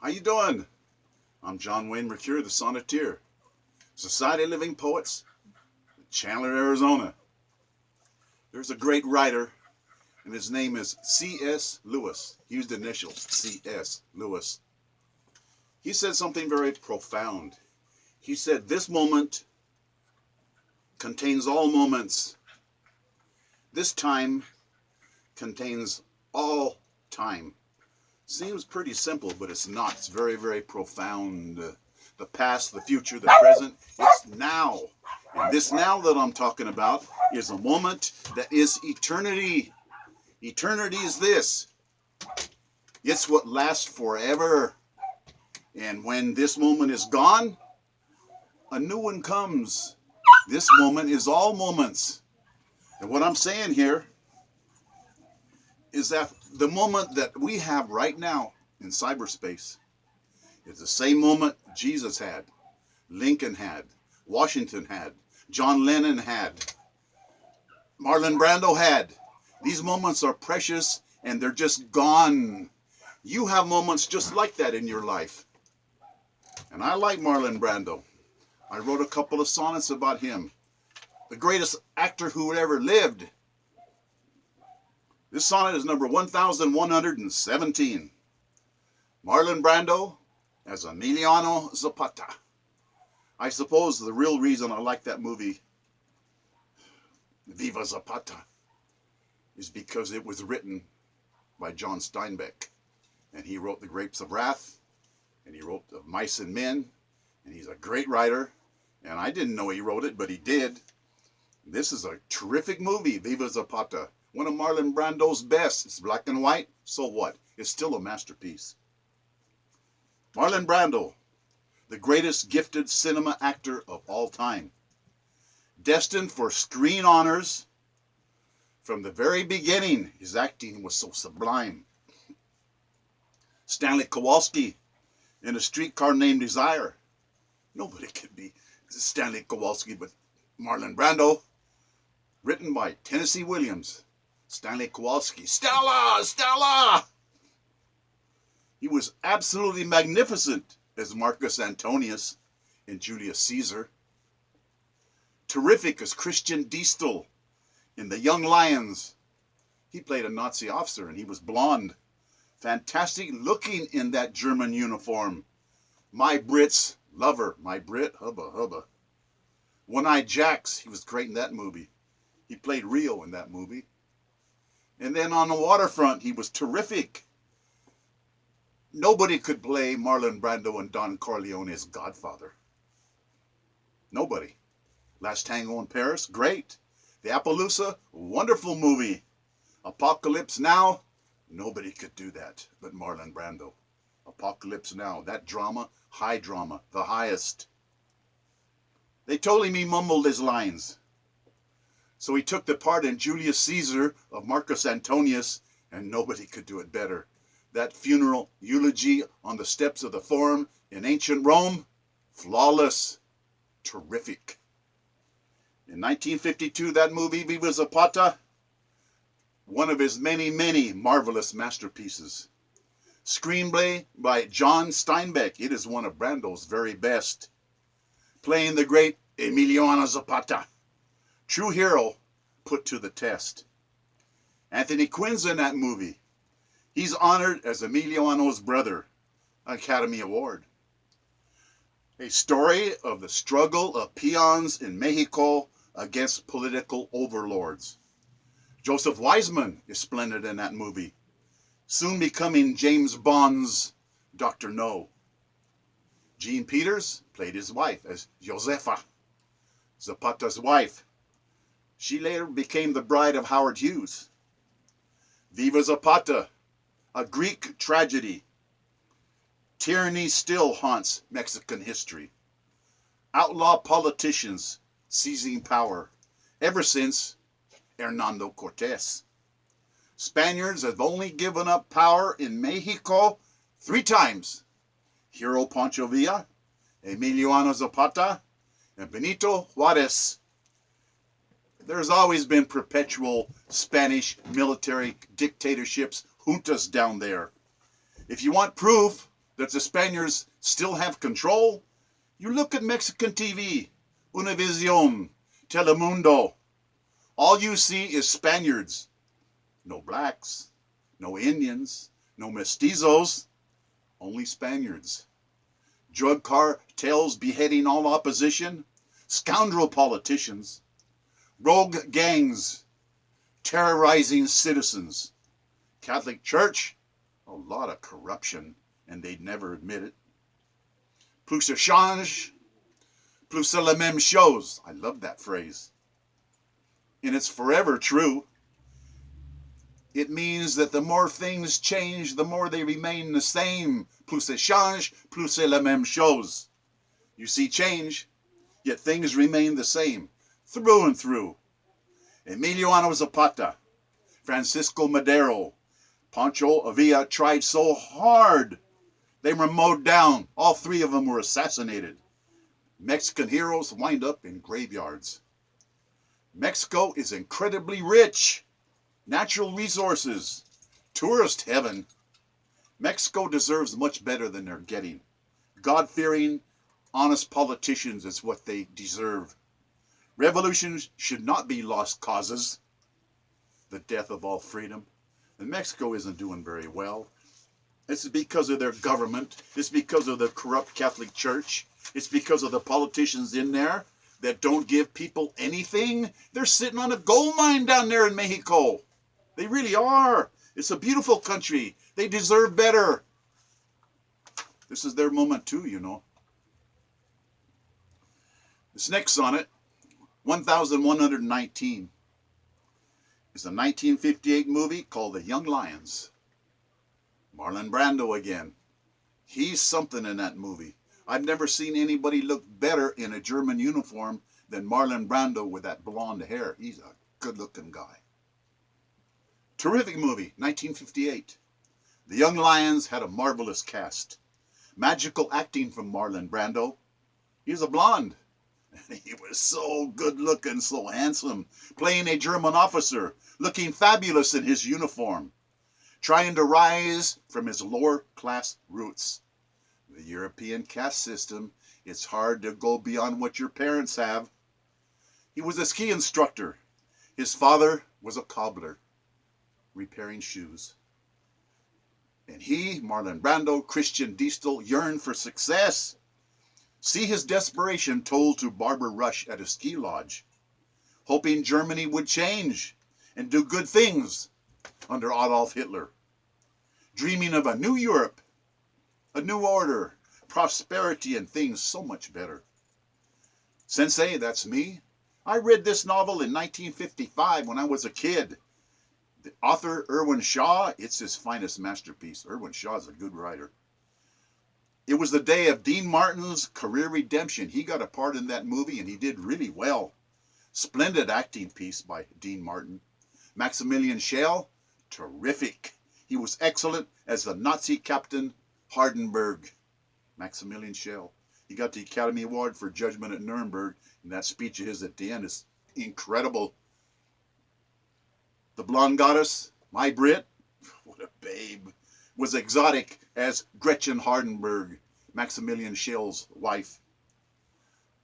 How you doing? I'm John Wayne Mercure, the Sonneteer, Society of Living Poets, Chandler, Arizona. There's a great writer, and his name is C.S. Lewis. He used the initials, C.S. Lewis. He said something very profound. He said, this moment contains all moments. This time contains all time. Seems pretty simple, but it's not. It's very, very profound. The past, the future, the present, it's now. And this now that I'm talking about is a moment that is eternity. Eternity is this. It's what lasts forever. And when this moment is gone, a new one comes. This moment is all moments. And what I'm saying here is that the moment that we have right now in cyberspace is the same moment Jesus had, Lincoln had, Washington had, John Lennon had, Marlon Brando had. These moments are precious and they're just gone. You have moments just like that in your life. And I like Marlon Brando. I wrote a couple of sonnets about him. The greatest actor who ever lived. This sonnet is number 1117. Marlon Brando as Emiliano Zapata. I suppose the real reason I like that movie, Viva Zapata, is because it was written by John Steinbeck. And he wrote The Grapes of Wrath, and he wrote Of Mice and Men, and he's a great writer. And I didn't know he wrote it, but he did. This is a terrific movie, Viva Zapata. One of Marlon Brando's best. It's black and white. So what? It's still a masterpiece. Marlon Brando, the greatest gifted cinema actor of all time. Destined for screen honors. From the very beginning, his acting was so sublime. Stanley Kowalski in A Streetcar Named Desire. Nobody could be Stanley Kowalski but Marlon Brando. Written by Tennessee Williams. Stanley Kowalski. Stella! Stella! He was absolutely magnificent as Marcus Antonius in Julius Caesar. Terrific as Christian Diestel in The Young Lions. He played a Nazi officer and he was blonde. Fantastic looking in that German uniform. My Brits lover. My Brit, hubba hubba. One-Eyed Jacks, he was great in that movie. He played Rio in that movie. And then on the waterfront, he was terrific. Nobody could play Marlon Brando and Don Corleone's Godfather. Nobody. Last Tango in Paris, great. The Appaloosa, wonderful movie. Apocalypse Now, nobody could do that but Marlon Brando. Apocalypse Now, that drama, high drama, the highest. They told him he mumbled his lines. So he took the part in Julius Caesar of Marcus Antonius, and nobody could do it better. That funeral eulogy on the steps of the Forum in ancient Rome, flawless, terrific. In 1952, that movie, Viva Zapata, one of his many, many marvelous masterpieces. Screenplay by John Steinbeck. It is one of Brando's very best. Playing the great Emiliano Zapata. True hero put to the test. Anthony Quinn's in that movie. He's honored as Emiliano's brother. Academy Award. A story of the struggle of peons in Mexico against political overlords. Joseph Wiseman is splendid in that movie. Soon becoming James Bond's Dr. No. Jean Peters played his wife as Josefa, Zapata's wife. She later became the bride of Howard Hughes. Viva Zapata, a Greek tragedy. Tyranny still haunts Mexican history. Outlaw politicians seizing power ever since Hernando Cortés. Spaniards have only given up power in Mexico 3 times. Hero Pancho Villa, Emiliano Zapata, and Benito Juarez. There's always been perpetual Spanish military dictatorships, juntas down there. If you want proof, that the Spaniards still have control? You look at Mexican TV, Univision, Telemundo. All you see is Spaniards. No blacks, no Indians, no mestizos, only Spaniards. Drug cartels beheading all opposition, scoundrel politicians, rogue gangs terrorizing citizens. Catholic Church, a lot of corruption, and they'd never admit it. Plus ça change, plus c'est la même chose. I love that phrase. And it's forever true. It means that the more things change, the more they remain the same. Plus ça change, plus c'est la même chose. You see change, yet things remain the same, through and through. Emiliano Zapata, Francisco Madero, Pancho Villa tried so hard. They were mowed down. All three of them were assassinated. Mexican heroes wind up in graveyards. Mexico is incredibly rich. Natural resources. Tourist heaven. Mexico deserves much better than they're getting. God-fearing, honest politicians is what they deserve. Revolutions should not be lost causes. The death of all freedom. And Mexico isn't doing very well. It's because of their government. It's because of the corrupt Catholic Church. It's because of the politicians in there that don't give people anything. They're sitting on a gold mine down there in Mexico. They really are. It's a beautiful country. They deserve better. This is their moment too, you know. This next sonnet, 1119, is a 1958 movie called The Young Lions. Marlon Brando again. He's something in that movie. I've never seen anybody look better in a German uniform than Marlon Brando with that blonde hair. He's a good-looking guy. Terrific movie, 1958. The Young Lions had a marvelous cast. Magical acting from Marlon Brando. He was a blonde. He was so good-looking, so handsome, playing a German officer, looking fabulous in his uniform, trying to rise from his lower-class roots. The European caste system, it's hard to go beyond what your parents have. He was a ski instructor. His father was a cobbler, repairing shoes. And he, Marlon Brando, Christian Diestel, yearned for success. See his desperation told to Barbara Rush at a ski lodge, hoping Germany would change and do good things under Adolf Hitler. Dreaming of a new Europe, a new order, prosperity, and things so much better. Sensei, that's me. I read this novel in 1955 when I was a kid. The author, Irwin Shaw, it's his finest masterpiece. Irwin Shaw is a good writer. It was the day of Dean Martin's career redemption. He got a part in that movie, and he did really well. Splendid acting piece by Dean Martin. Maximilian Schell, terrific. He was excellent as the Nazi captain Hardenberg. Maximilian Schell. He got the Academy Award for Judgment at Nuremberg, and that speech of his at the end is incredible. The blonde goddess, my Brit, what a babe, was exotic as Gretchen Hardenberg, Maximilian Schell's wife.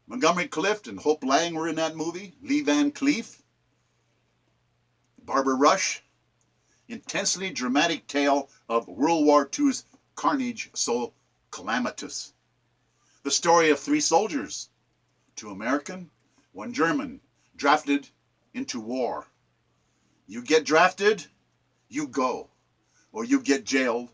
Montgomery Clift and Hope Lang were in that movie. Lee Van Cleef. Barbara Rush. Intensely dramatic tale of World War II's carnage so calamitous. The story of three soldiers, 2 American, 1 German, drafted into war. You get drafted, you go. Or you get jailed,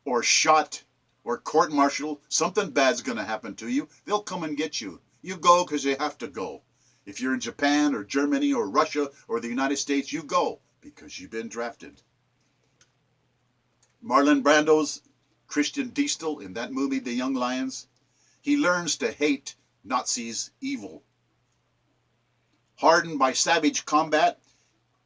or shot, or court-martialed. Something bad's going to happen to you. They'll come and get you. You go because you have to go. If you're in Japan, or Germany, or Russia, or the United States, you go because you've been drafted. Marlon Brando's Christian Diestel in that movie, The Young Lions, he learns to hate Nazis' evil. Hardened by savage combat,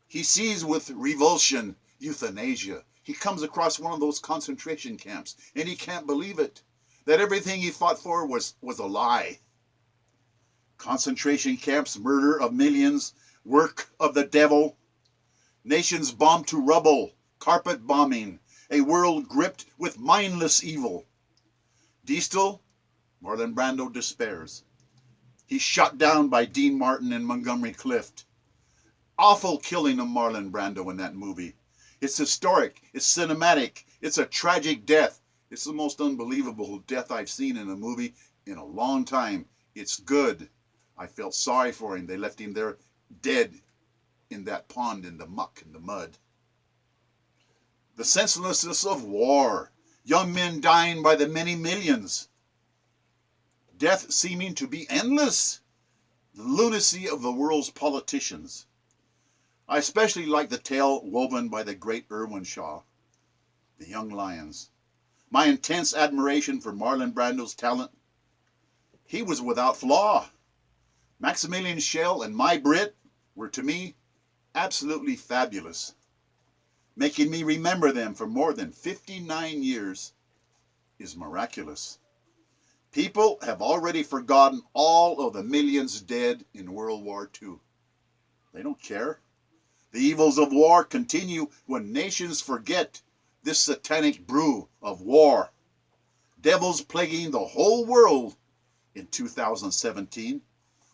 he sees with revulsion euthanasia. He comes across one of those concentration camps, and he can't believe it, that everything he fought for was a lie. Concentration camps, murder of millions, work of the devil, nations bombed to rubble, carpet bombing, a world gripped with mindless evil. Diestel, Marlon Brando despairs. He's shot down by Dean Martin and Montgomery Clift. Awful killing of Marlon Brando in that movie. It's historic. It's cinematic. It's a tragic death. It's the most unbelievable death I've seen in a movie in a long time. It's good. I felt sorry for him. They left him there dead in that pond in the muck and the mud. The senselessness of war. Young men dying by the many millions. Death seeming to be endless. The lunacy of the world's politicians. I especially like the tale woven by the great Irwin Shaw, The Young Lions. My intense admiration for Marlon Brando's talent. He was without flaw. Maximilian Schell and My Brit were, to me, absolutely fabulous. Making me remember them for more than 59 years is miraculous. People have already forgotten all of the millions dead in World War II. They don't care. The evils of war continue when nations forget this satanic brew of war. Devils plaguing the whole world in 2017.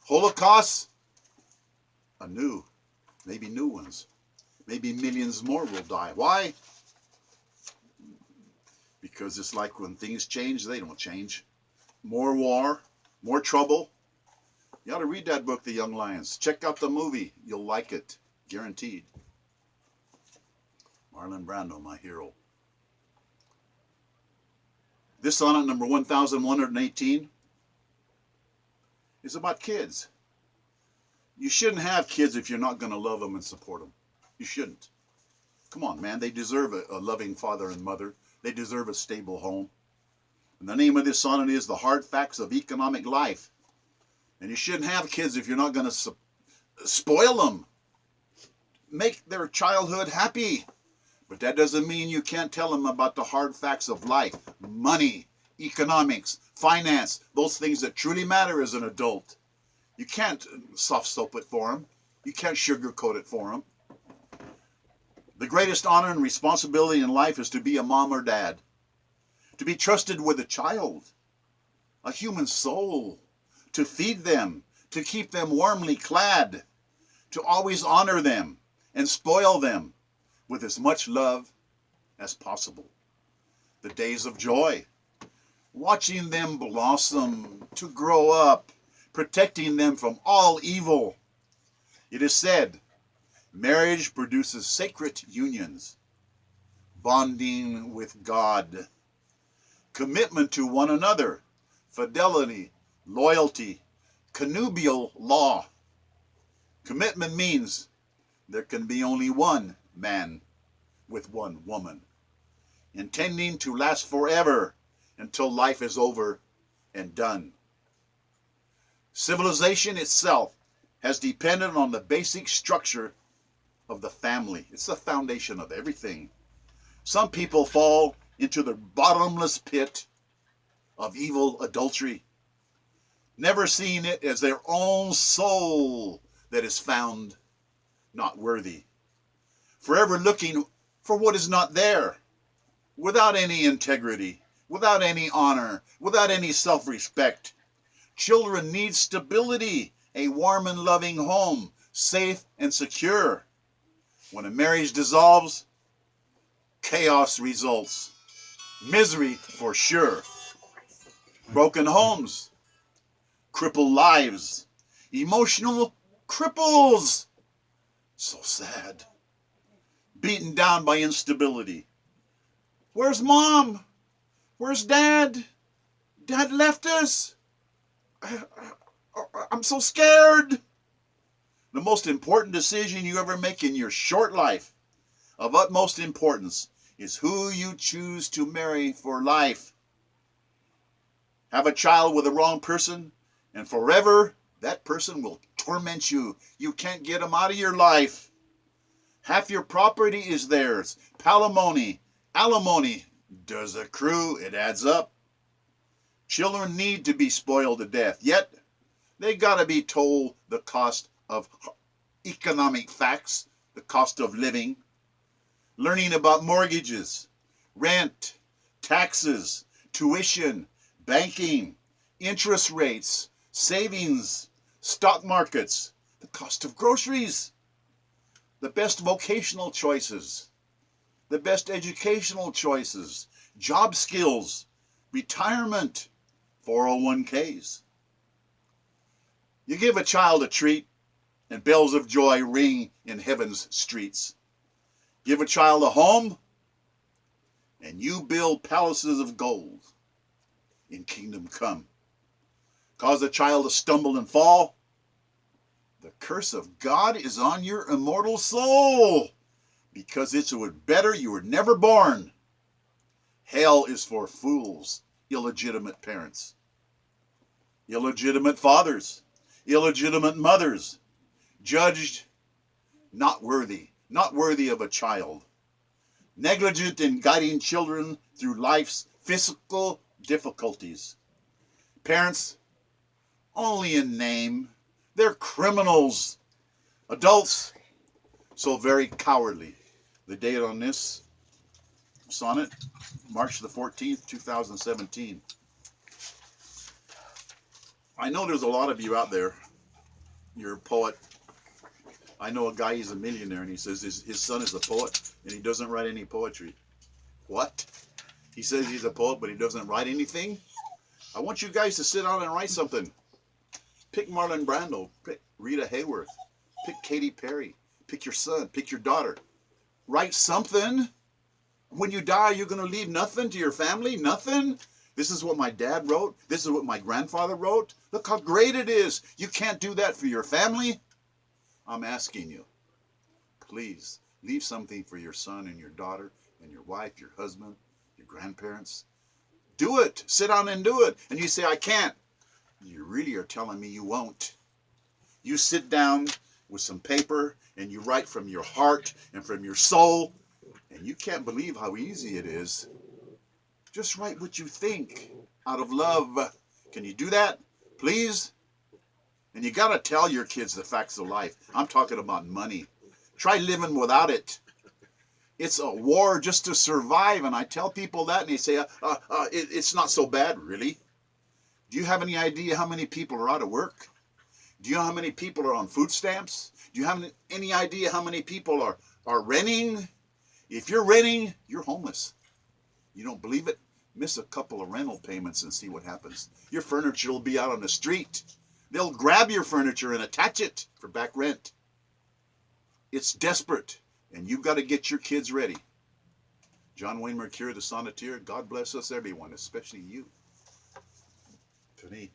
Holocausts anew. Maybe new ones. Maybe millions more will die. Why? Because it's like when things change, they don't change. More war, more trouble. You ought to read that book, The Young Lions. Check out the movie. You'll like it. Guaranteed. Marlon Brando, my hero. This sonnet, number 1118, is about kids. You shouldn't have kids if you're not going to love them and support them. You shouldn't. Come on, man. They deserve a loving father and mother. They deserve a stable home. And the name of this sonnet is The Hard Facts of Economic Life. And you shouldn't have kids if you're not going to spoil them. Make their childhood happy. But that doesn't mean you can't tell them about the hard facts of life. Money, economics, finance, those things that truly matter as an adult. You can't soft soap it for them. You can't sugarcoat it for them. The greatest honor and responsibility in life is to be a mom or dad. To be trusted with a child, a human soul. To feed them, to keep them warmly clad. To always honor them and spoil them with as much love as possible. The days of joy, watching them blossom to grow up, protecting them from all evil. It is said, marriage produces sacred unions, bonding with God, commitment to one another, fidelity, loyalty, connubial law. Commitment means there can be only one man with one woman, intending to last forever until life is over and done. Civilization itself has depended on the basic structure of the family. It's the foundation of everything. Some people fall into the bottomless pit of evil adultery, never seeing it as their own soul that is found not worthy. Forever looking for what is not there, without any integrity, without any honor, without any self-respect. Children need stability, a warm and loving home, safe and secure. When a marriage dissolves, chaos results. Misery for sure. Broken homes, crippled lives, emotional cripples. So sad. Beaten down by instability. Where's mom? Where's dad? Dad left us. I'm so scared. The most important decision you ever make in your short life, of utmost importance, is who you choose to marry for life. Have a child with the wrong person, and forever that person will torment you. You can't get them out of your life. Half your property is theirs. Palimony, alimony does accrue. It adds up. Children need to be spoiled to death, yet they gotta be told the cost of economic facts, the cost of living, learning about mortgages, rent, taxes, tuition, banking, interest rates, savings, stock markets, the cost of groceries, the best vocational choices, the best educational choices, job skills, retirement, 401ks. You give a child a treat, and bells of joy ring in heaven's streets. Give a child a home, and you build palaces of gold in kingdom come. Cause a child to stumble and fall, the curse of God is on your immortal soul, because it would better you were never born. Hell is for fools, illegitimate parents, illegitimate fathers, illegitimate mothers, judged not worthy of a child, negligent in guiding children through life's physical difficulties. Parents, only in name, they're criminals. Adults, so very cowardly. The date on this sonnet, March the 14th, 2017. I know there's a lot of you out there. You're a poet. I know a guy, he's a millionaire, and he says his son is a poet, and he doesn't write any poetry. What? He says he's a poet, but he doesn't write anything? I want you guys to sit down and write something. Pick Marlon Brando. Pick Rita Hayworth. Pick Katy Perry. Pick your son. Pick your daughter. Write something. When you die, you're going to leave nothing to your family? Nothing? This is what my dad wrote. This is what my grandfather wrote. Look how great it is. You can't do that for your family? I'm asking you, please, leave something for your son and your daughter and your wife, your husband, your grandparents. Do it. Sit down and do it. And you say, I can't. You really are telling me you won't. You sit down with some paper and you write from your heart and from your soul, and you can't believe how easy it is. Just write what you think out of love. Can you do that? Please? And you got to tell your kids the facts of life. I'm talking about money. Try living without it. It's a war just to survive, and I tell people that, and they say, it's not so bad, really. Do you have any idea how many people are out of work? Do you know how many people are on food stamps? Do you have any idea how many people are renting? If you're renting, you're homeless. You don't believe it? Miss a couple of rental payments and see what happens. Your furniture will be out on the street. They'll grab your furniture and attach it for back rent. It's desperate, and you've got to get your kids ready. John Wayne Mercure, the Sonneteer. God bless us, everyone, especially you. To me.